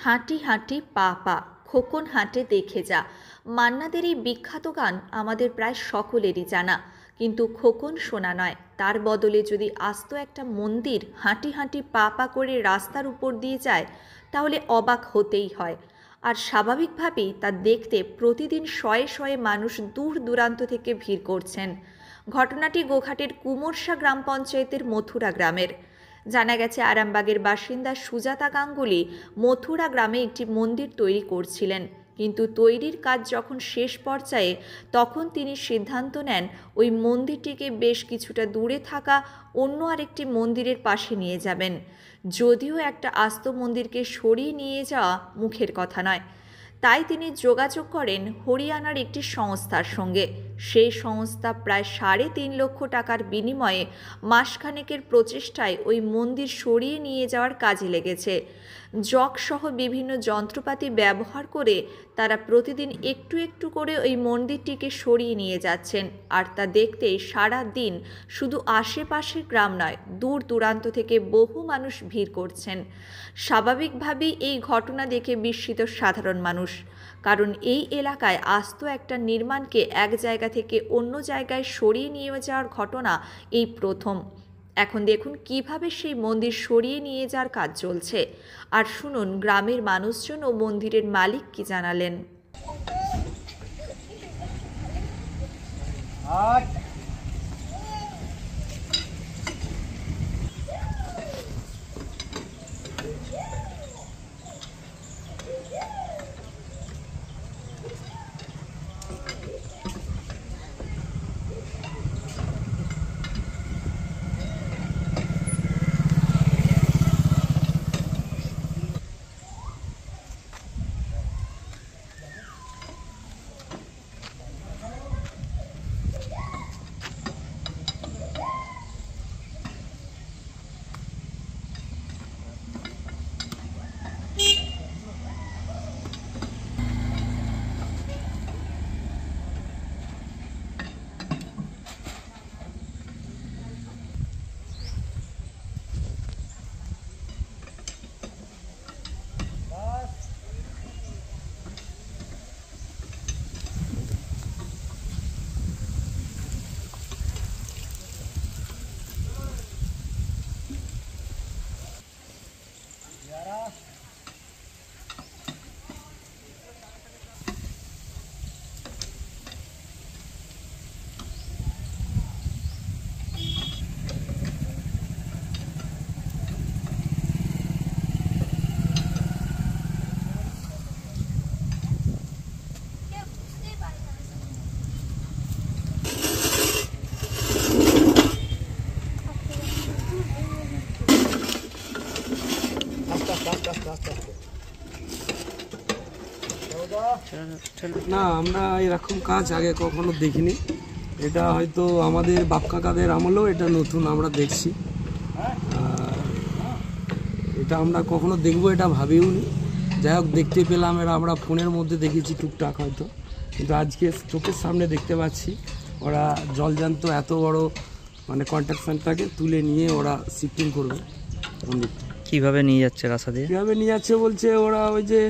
হাঁটি হাঁটি পা পা খোকন হাঁটে দেখে যা। মান্নাদের এই বিখ্যাত গান আমাদের প্রায় সকলেরই জানা, কিন্তু খোকন শোনা নয়। তার বদলে যদি আস্ত একটা মন্দির হাঁটি হাঁটি পা পা করে রাস্তার উপর দিয়ে যায়, তাহলে অবাক হতেই হয়। আর স্বাভাবিকভাবেই তা দেখতে প্রতিদিন শয়ে শয়ে মানুষ দূর দূরান্ত থেকে ভিড় করছেন। ঘটনাটি গোঘাটের কুমোরশা গ্রাম পঞ্চায়েতের মথুরা গ্রামের। জানা গেছে, আরামবাগের বাসিন্দা সুজাতা গাঙ্গুলি মথুরা গ্রামে একটি মন্দির তৈরি করছিলেন, কিন্তু তৈরির কাজ যখন শেষ পর্যায়ে, তখন তিনি সিদ্ধান্ত নেন ওই মন্দিরটিকে বেশ কিছুটা দূরে থাকা অন্য আরেকটি মন্দিরের পাশে নিয়ে যাবেন। যদিও একটা আস্ত মন্দিরকে সরিয়ে নিয়ে যাওয়া মুখের কথা নয়, তাই তিনি যোগাযোগ করেন হরিয়ানার একটি সংস্থার সঙ্গে। সেই সংস্থা প্রায় 3.5 লক্ষ টাকার বিনিময়ে মাসখানেকের প্রচেষ্টায় ওই মন্দির সরিয়ে নিয়ে যাওয়ার কাজে লেগেছে। জগসহ বিভিন্ন যন্ত্রপাতি ব্যবহার করে তারা প্রতিদিন একটু একটু করে ওই মন্দিরটিকে সরিয়ে নিয়ে যাচ্ছেন। আর তা দেখতেই সারা দিন শুধু আশেপাশের গ্রাম নয়, দূর দূরান্ত থেকে বহু মানুষ ভিড় করছেন। স্বাভাবিকভাবেই এই ঘটনা দেখে বিস্মিত সাধারণ মানুষ, কারণ এই এলাকায় আস্ত একটা নির্মাণকে এক জায়গা থেকে অন্য জায়গায় সরিয়ে নিয়ে যাওয়ার ঘটনা এই প্রথম। এখন দেখুন কিভাবে সেই মন্দির সরিয়ে নিয়ে যাওয়ার কাজ চলছে, আর শুনুন গ্রামের মানুষজন ও মন্দিরের মালিক কি জানালেন। না, আমরা এরকম কাজ আগে কখনো দেখিনি। এটা হয়তো আমাদের বাপ কাকাদের আমলেও এটা নতুন আমরা দেখছি। এটা আমরা কখনো দেখবো এটা ভাবিও নি। যাই হোক, দেখতে পেলাম, এরা আমরা ফোনের মধ্যে দেখেছি টুকটাক হয়তো, কিন্তু আজকে চোখের সামনে দেখতে পাচ্ছি ওরা জলজান্ত এত বড় মানে কন্ট্রাকশনটাকে তুলে নিয়ে ওরা শিফটিং করবে মন্দিরটা। কিভাবে নিয়ে যাচ্ছে রাস্তা দিয়ে? কীভাবে নিয়ে যাচ্ছে বলছে ওরা, ওই যে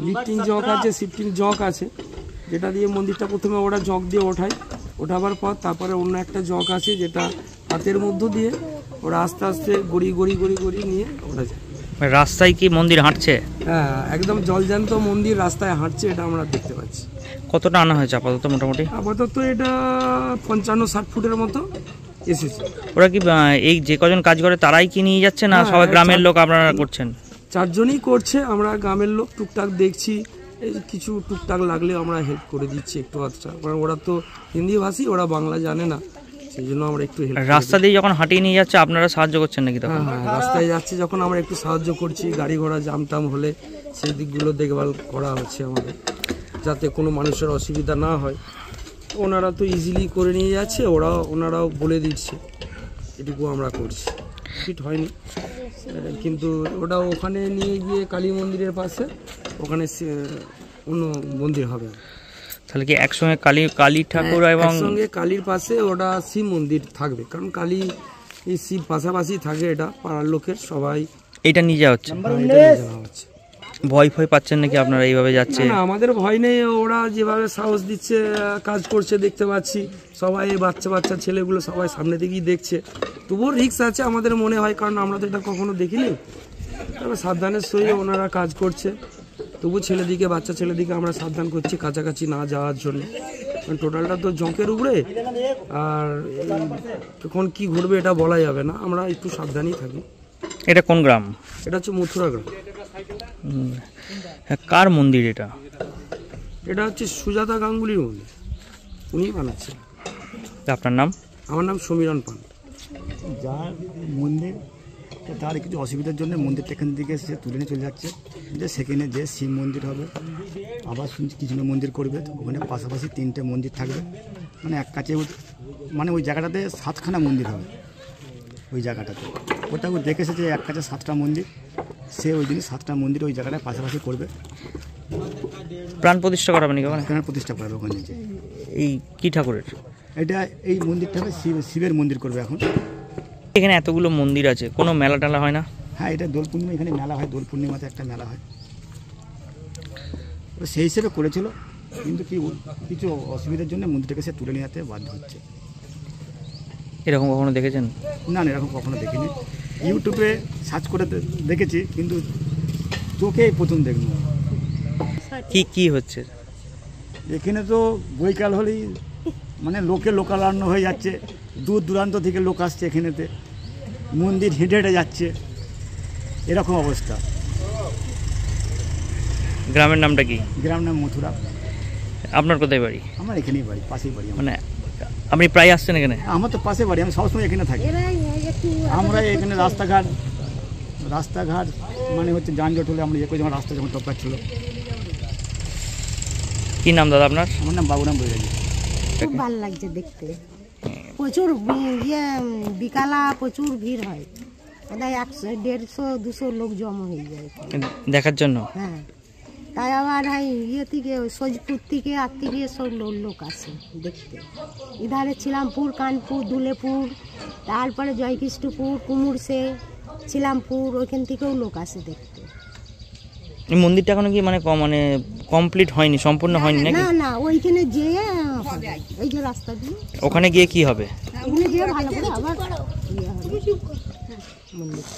লিফটিং জক আছে, শিফটিং জক আছে, যেটা দিয়ে মন্দিরটা প্রথমে ওরা জক দিয়ে ওঠাবার পর তারপরে অন্য একটা জক আছে যেটা হাতের মধ্য দিয়ে ওরা আস্তে আস্তে গড়ি গড়ি গড়ি গড়ি নিয়ে ওঠা যায়। রাস্তায় কি মন্দির হাঁটছে? হ্যাঁ, একদম জলজান্ত মন্দির রাস্তায় হাঁটছে, এটা আমরা দেখতে পাচ্ছি। কতটা আনা হয়েছে আপাতত? মোটামুটি আপাতত এটা 55-60 ফুটের মতো এসেছে। ওরা কি এই যে কজন কাজ করে তারাই কি নিয়ে যাচ্ছে, না সবাই গ্রামের লোক আপনারা করছেন? 4 জনই করছে, আমরা গ্রামের লোক টুকটাক দেখছি, এই কিছু টুকটাক লাগলে আমরা হেল্প করে দিচ্ছি একটু আধটা, কারণ ওরা তো হিন্দি ভাষী, ওরা বাংলা জানে না, সেই জন্য আমরা একটু হেল্প। রাস্তা দিয়ে যখন হাঁটিয়ে নিয়ে যাচ্ছে আপনারা সাহায্য করছেন নাকি? তখন হ্যাঁ, রাস্তায় যাচ্ছে যখন আমরা একটু সাহায্য করছি, গাড়ি ঘোড়া জামটাম হলে সেই দিকগুলো দেখভাল করা হচ্ছে আমাদের, যাতে কোনো মানুষের অসুবিধা না হয়। ওনারা তো ইজিলি করে নিয়ে যাচ্ছে, ওনারাও বলে দিচ্ছে, এটুকু আমরা করছি। ফিট হয়নি, কিন্তু ওটা ওখানে নিয়ে গিয়ে কালী মন্দিরের পাশে ওখানে অন্য মন্দির হবে। তাহলে কি একসঙ্গে কালী ঠাকুর এবং একসঙ্গে কালীর পাশে ওটা শিব মন্দির থাকবে, কারণ কালী শিব পাশাপাশি থাকে, এটা পাড়ার লোকের সবাই এটা নিয়ে যাওয়া হচ্ছে। ভয় ভয় পাচ্ছেন নাকি আপনারা এইভাবে যাচ্ছে? না, আমাদের ভয় নেই, ওরা যেভাবে সাহস দিচ্ছে, কাজ করছে দেখতে পাচ্ছি, সবাই বাচ্চা বাচ্চা ছেলেগুলো সবাই সামনে থেকেই দেখছে। তবুও রিস্ক আছে আমাদের মনে হয়, কারণ আমরা তো এটা কখনো দেখিনি। তবে সাবধানের সহিত ওনারা কাজ করছে, তবু ছেলেদিকে বাচ্চা ছেলেদিকে আমরা সাবধান করছি কাছাকাছি না যাওয়ার জন্য, কারণ টোটালটা তো জঙ্কের উপরে, আর কখন কি ঘটবে এটা বলা যাবে না, আমরা একটু সাবধানেই থাকি। এটা কোন গ্রাম? এটা হচ্ছে মথুরা গ্রাম। কার মন্দির এটা? এটা হচ্ছে সুজাতা গাঙ্গুলির মন্দির, উনিই বানাচ্ছেন। আপনার নাম? আমার নাম সমীরণ পান। যার মন্দির তো তার কিছু অসুবিধার জন্য মন্দিরটা এখান থেকে সে তুলে নিয়ে চলে যাচ্ছে, যে সেখানে যে শিব মন্দির হবে, আবার শুনছি কৃষ্ণ মন্দির করবে, ওখানে পাশাপাশি 3টে মন্দির থাকবে, মানে এক কাছে মানে ওই জায়গাটাতে 7খানা মন্দির হবে। ওই জায়গাটাতে ওটা ও দেখেছে যে এক কাছে 7টা মন্দির, সে ওই দিন 7টা মন্দির ওই জায়গাটায় পাশাপাশি করবে, প্রাণ প্রতিষ্ঠা করাবেন নাকি ওখানে? প্রাণ প্রতিষ্ঠা করবে ওখানে। যে এই কি ঠাকুরের? এটা এই মন্দিরটা হবে শিবের মন্দির করবে এখন। এখানে এতগুলো মন্দির আছে, কোনো মেলা টালা হয় না? হ্যাঁ, এটা দোল পূর্ণিমা, এখানে মেলা হয়, দোল পূর্ণিমাতে একটা মেলা হয়, সেই হিসেবে করেছিল, কিন্তু কিছু অসুবিধার জন্য মন্দিরটাকে সে তুলে নিয়ে যেতে বাধ্য হচ্ছে। এরকম কখনো দেখেছেন? না, এরকম কখনো দেখিনি, ইউটিউবে সার্চ করে দেখেছি, কিন্তু চোখে প্রথম দেখব। কি কি হচ্ছে এখানে? তো বৈকাল হলেই মানে লোকারণ্য হয়ে যাচ্ছে, দূর দূরান্ত থেকে লোক আসছে এখানেতে, মন্দির হেঁটে হেঁটে যাচ্ছে, এরকম অবস্থা। গ্রামের নামটা কি? গ্রাম নাম মথুরা। আপনার কোথায় বাড়ি? আমার এখানেই বাড়ি, পাশেই বাড়ি আমার। মানে আপনি প্রায় আসছেন এখানে? আমার তো পাশে বাড়ি, আমি সবসময় এখানে থাকি। আমরা এখানে রাস্তাঘাট মানে হচ্ছে যানজট হলে আমরা ইয়ে করি, যখন রাস্তা যখন টপকার ছিল। কি নাম দাদা আপনার? আমার নাম বাবুরাম বৈরাগী। খুব ভালো লাগছে দেখতে, প্রচুর বিকালা প্রচুর ভিড় হয়, বোধহয় 100-150-200 লোক জমা হয়ে যায় দেখার জন্য। হ্যাঁ, তাই আবার ইয়ে থেকে সোজপুর থেকে আর থেকে সব লোক আসে দেখতে। ইধারে ছিলামপুর, কানপুর, দুলেপুর, তারপরে জয়কৃষ্ণপুর, কুমুরসে, ছিলামপুর, ওইখান থেকেও লোক আসে দেখতে। এই মন্দিরটা এখনো কি মানে মানে কমপ্লিট হয়নি, সম্পূর্ণ হয়নি নাকি? না না, ওইখানে যেয়ে এই যে রাস্তা দিয়ে ওখানে গিয়ে কি হবে? ওখানে যেয়ে ভালো করে আবার ইয়ে হবে মন্দিরটা।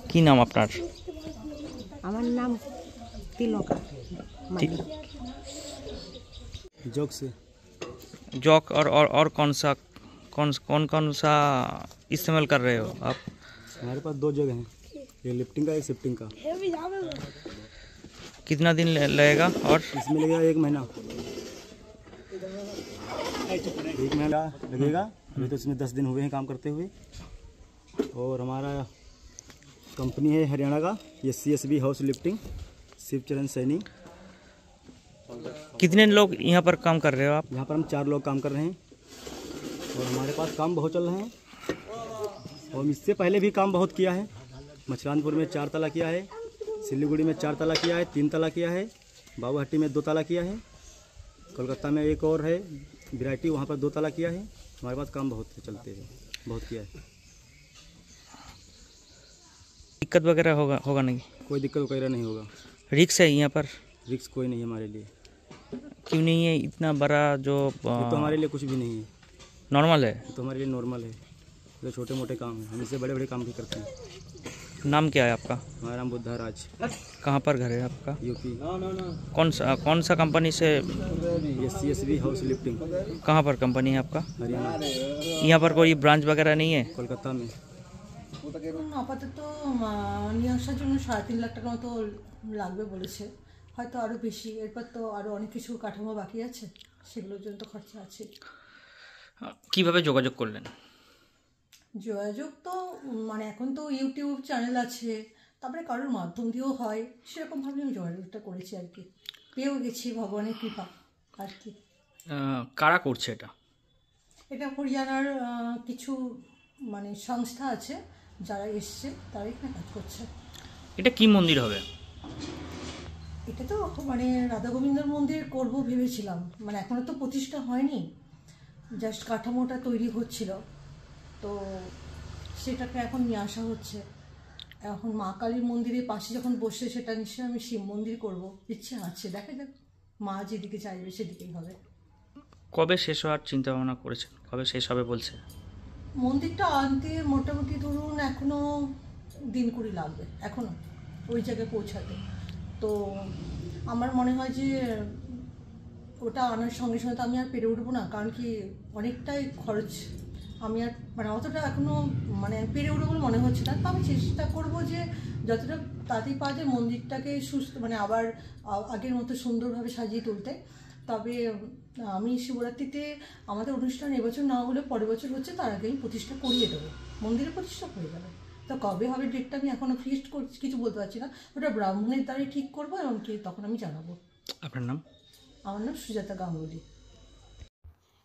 কি নাম আপনার? আমার नाम तिलोका मालिक। जोक से जॉक और कौन सा इस्तेमाल कर रहे हो आप? हमारे पास 2 जगह हैं, एक लिफ्टिंग का एक शिफ्टिंग का। कितना दिन लगेगा? और इसमें लगेगा 1 महीना, 1 महीना लगेगा। अभी तो इसमें 10 दिन हुए हैं काम करते हुए। और हमारा कंपनी है हरियाणा का, ये CSB house lifting, Shivcharan Saini. कितने लोग यहाँ पर काम कर रहे हो आप? यहाँ पर हम 4 लोग काम कर रहे हैं, और हमारे पास काम बहुत चल रहे हैं, और इससे पहले भी काम बहुत किया है। मछरानपुर में 4 ताला किया है, सिलीगुड़ी में 4 ताला किया है, 3 ताला किया है, बाबूहट्टी में 2 ताला किया है, कोलकाता में एक और है वैरायटी, वहाँ पर 2 ताला किया है। हमारे पास काम बहुत चलते हैं, बहुत किया है। दिक्कत वगैरह होगा नहीं? कोई दिक्कत वगैरह नहीं होगा। रिक्स है यहाँ पर? रिक्स कोई नहीं है हमारे लिए। क्यों नहीं है? इतना बड़ा जो ये तो हमारे लिए कुछ भी नहीं है, नॉर्मल है। ये तो हमारे लिए नॉर्मल है। ये छोटे मोटे काम हैं, हम इससे बड़े बड़े काम भी करते हैं। नाम क्या है आपका? हमारा नाम बुद्धा राज, कहाँ पर घर है आपका? यूपी। कौन सा कंपनी से? ये CSB हाउस लिफ्टिंग, कहाँ पर कंपनी है आपका? हरियाणा, यहाँ पर कोई ब्रांच वगैरह नहीं है? कोलकाता में। আপাতত নিয়ে আসার জন্য 3.5 লাখ টাকা মতো লাগবে বলেছে, হয়তো আরও বেশি। এরপর তো আরও অনেক কিছু কাঠামো বাকি আছে, সেগুলোর জন্য তো খরচা আছে। কিভাবে যোগাযোগ করলেন? যোগাযোগ তো মানে এখন তো ইউটিউব চ্যানেল আছে, তারপরে কারোর মাধ্যম দিয়েও হয়, সেরকমভাবে আমি যোগাযোগটা করেছি আর কি, পেয়েও গেছি ভগবানের কৃপা আর কি। কারা করছে এটা? এটা হরিয়ানার কিছু মানে সংস্থা আছে, যারা এসছে তারা এখানে কাজ করছে। এটা কি মন্দির হবে? এটা তো মানে রাধা গোবিন্দর মন্দির করবো ভেবেছিলাম, মানে এখনো তো প্রতিষ্ঠা হয়নি, জাস্ট কাঠামোটা তৈরি হচ্ছিল, তো সেটাকে এখন নিয়ে আসা হচ্ছে। এখন মা কালীর মন্দিরের পাশে যখন বসে, সেটা নিশ্চয়ই আমি শিব মন্দির করবো, ইচ্ছে আছে, দেখা যাক, মা যেদিকে চাইবে সেদিকেই হবে। কবে শেষ হওয়ার চিন্তা ভাবনা করেছেন, কবে শেষ হবে বলছে? মন্দিরটা আনতে মোটামুটি ধরুন এখনো দিন 20 লাগবে, এখনো ওই জায়গায় পৌঁছাতে। তো আমার মনে হয় যে ওটা আনার সঙ্গে সঙ্গে তো আমি আর পেরে উঠবো না, কারণ কি অনেকটাই খরচ, আমি আর মানে অতটা এখনো মানে পেরে উঠবো বলে মনে হচ্ছে না। তো আমি চেষ্টা করবো যে যতটা তাড়াতাড়ি পাওয়া যায় মন্দিরটাকে সুস্থ মানে আবার আগের মতো সুন্দরভাবে সাজিয়ে তুলতে। তবে আমি শিবরাত্রিতে আমাদের অনুষ্ঠান এবছর না হলে পরের বছর হচ্ছে, তার আগে আমি প্রতিষ্ঠা করিয়ে দেবো, মন্দিরের প্রতিষ্ঠা হয়ে যাবে। তো কবে হবে ডেটটা আমি এখনও ফিক্সড করছি, কিছু বলতে পারছি না, ওটা ব্রাহ্মণের দ্বারাই ঠিক করবো এবং কি তখন আমি জানাবো। আপনার নাম? আমার নাম সুজাতা গাঙ্গুলি।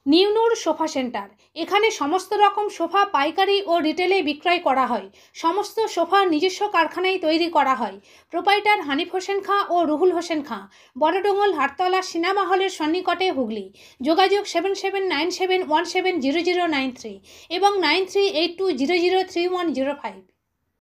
নিউ নূর সোফা সেন্টার, এখানে সমস্ত রকম সোফা পাইকারি ও রিটেলে বিক্রয় করা হয়। সমস্ত সোফা নিজস্ব কারখানায় তৈরি করা হয়। প্রোপাইটার হানিফ হোসেন খাঁ ও রুহুল হোসেন খাঁ, বড়ডোঙ্গল হাটতলা সিনেমা হলের সন্নিকটে, হুগলি। যোগাযোগ 7797170093 এবং 9382003105।